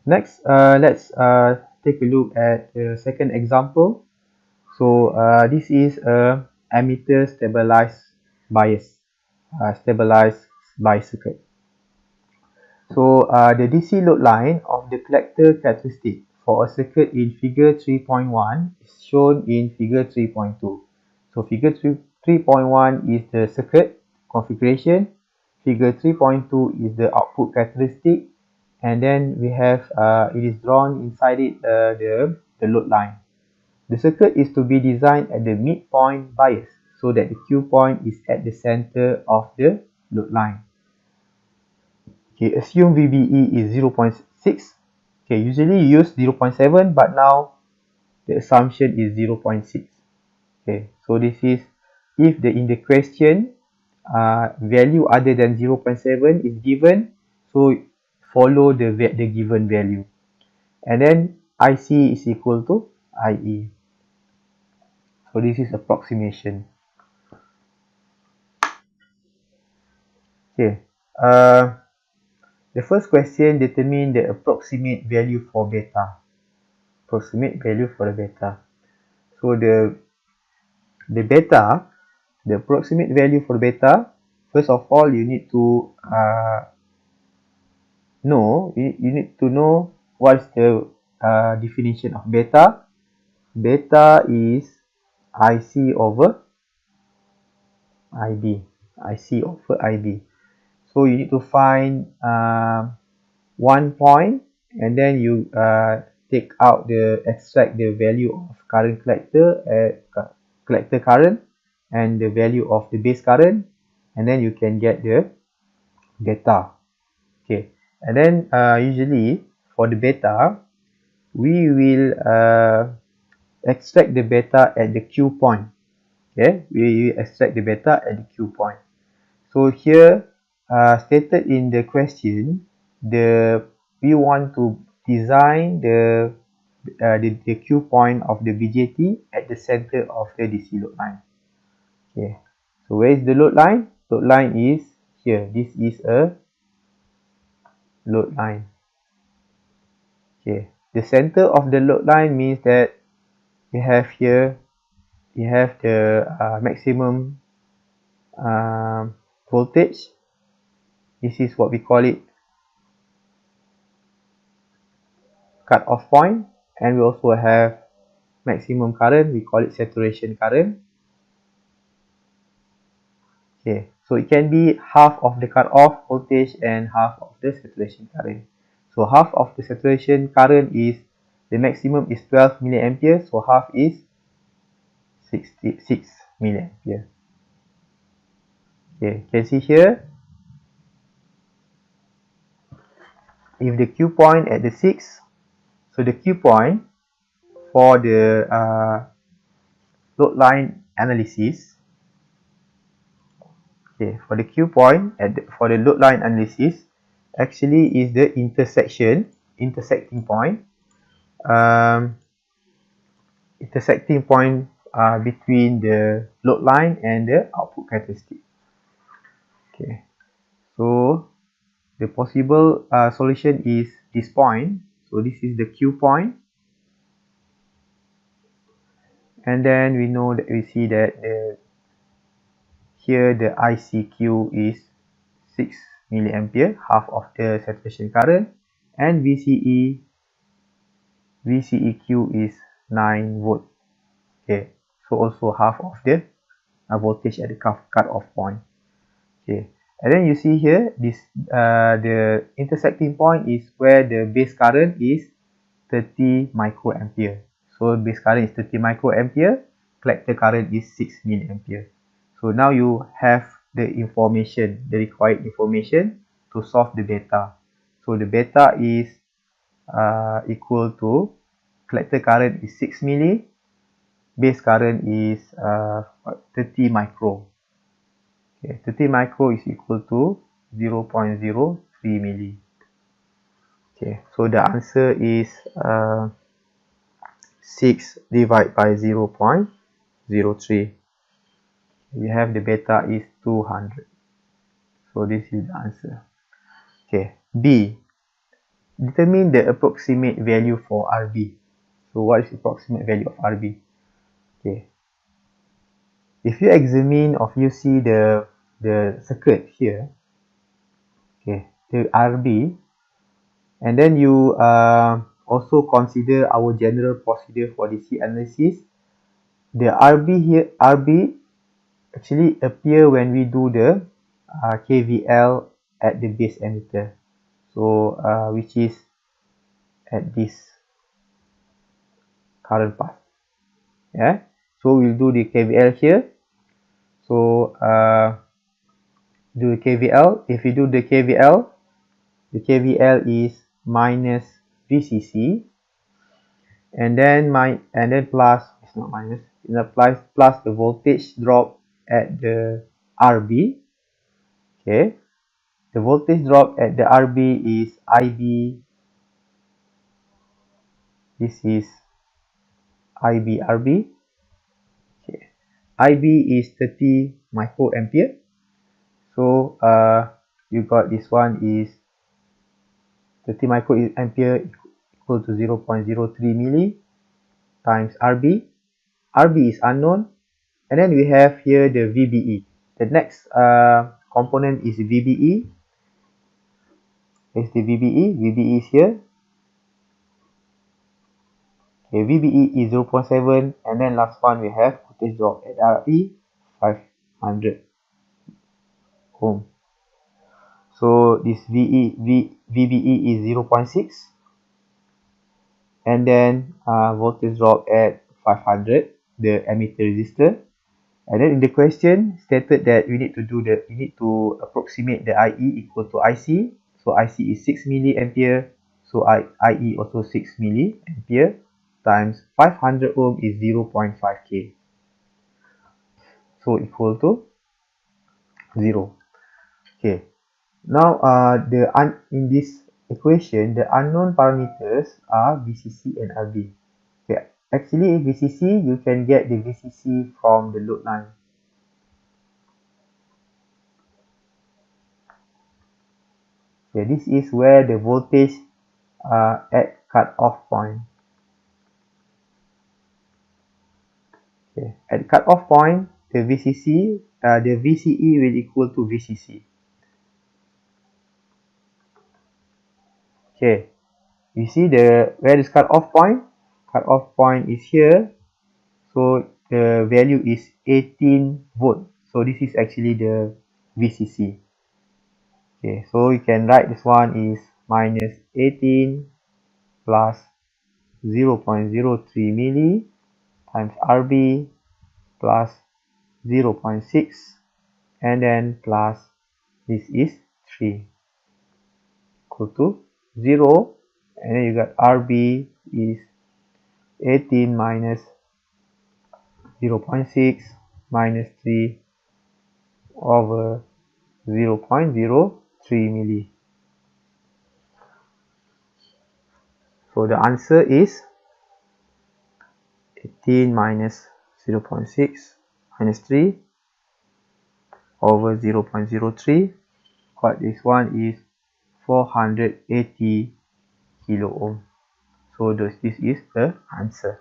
Next, let's take a look at the second example. So this is a ammeter stabilized bias, stabilized bias circuit. So the DC load line of the collector characteristic for a circuit in figure 3.1 is shown in figure 3.2. So figure 3.1 is the circuit configuration, figure 3.2 is the output characteristic, and then we have it is drawn inside it the load line. The circuit is to be designed at the midpoint bias so that the Q point is at the center of the load line. Okay, assume VBE is 0.6. Okay, usually you use 0.7, but now the assumption is 0.6. Okay, so this is if in the question value other than 0.7 is given, so follow the given value, and then IC is equal to IE. So this is approximation. Okay. The first question, determine the approximate value for beta. Approximate value for the beta. So the beta, the approximate value for beta, first of all you need to know what's the definition of beta. Beta is IC over IB. IC over IB. So you need to find one point, and then you extract the value of current collector current and the value of the base current, and then you can get the beta. Okay, and then usually for the beta, we will extract the beta at the Q point. Okay, we extract the beta at the Q point. So here stated in the question, we want to design the Q point of the BJT at the center of the DC load line. Okay, so where is the load line? Load line is here. This is a load line. Okay, the center of the load line means that we have here, we have the maximum voltage. This is what we call it cut-off point, and we also have maximum current, we call it saturation current. Okay, so it can be half of the cut-off voltage and half of the saturation current. So half of the saturation current is, the maximum is 12 milliampere, so half is 66 milliampere. Okay, you can see here, if the Q point at the 6, so the Q point for the load line analysis, okay, for the Q point for the load line analysis, actually is the intersecting point, between the load line and the output characteristic. Okay, so the possible solution is this point. So this is the Q point, and then we see that here the ICQ is 6 milliampere, half of the saturation current, and VCEQ is 9 volt. Okay, so also half of the voltage at the cut-off point. Okay, and then you see here this the intersecting point is where the base current is 30 microampere. So base current is 30 microampere, collector current is 6 milliampere. So now you have the information, the required information to solve the beta. So the beta is equal to, collector current is 6 milli, base current is 30 micro. Okay, 30 micro is equal to 0.03 milli. Okay, so the answer is 6 divided by 0.03. We have the beta is 200. So this is the answer. Okay, B. determine the approximate value for RB. So what is the approximate value of RB? Okay. If you examine or you see the circuit here, okay, the RB, and then you also consider our general procedure for DC analysis, the RB here, RB actually appear when we do the KVL at the base emitter, so which is at this current path. Yeah, so we'll do the KVL here. So do the KVL. If you do the KVL is minus VCC, and then plus, it's not minus, it applies plus the voltage drop at the RB. Okay, the voltage drop at the RB is IB. This is IB RB. Okay, IB is 30 microampere. So you got this one is 30 microampere equal to 0.03 milli times RB. RB is unknown, and then we have here the VBE. The next component is VBE. Here's the VBE. VBE is here. Okay, VBE is 0.7, and then last one we have voltage drop at RE 500 ohm. So this VBE is 0.6, and then voltage drop at 500, the emitter resistor. And then in the question stated that we need to approximate the IE equal to IC. So IC is 6 milliampere, so IE also 6 milliampere times 500 ohm is 0.5k, so equal to 0. Okay, now in this equation the unknown parameters are VCC and RB. Okay, actually VCC, you can get the VCC from the load line. Okay, this is where the voltage at cut-off point. Okay, at cut-off point, the VCC, the VCE will equal to VCC. Okay, you see where is cut-off point? Cut-off point is here. So the value is 18 volt. So this is actually the VCC. Okay, so you can write this one is minus 18 plus 0.03 milli times RB plus 0.6, and then plus this is 3 equal to 0, and then you got RB is 18 minus 0.6 minus 3 over 0.03 milli. So the answer is 18 minus 0.6 minus 3 over 0.03. But this one is 480 kilo ohm. So this is the answer.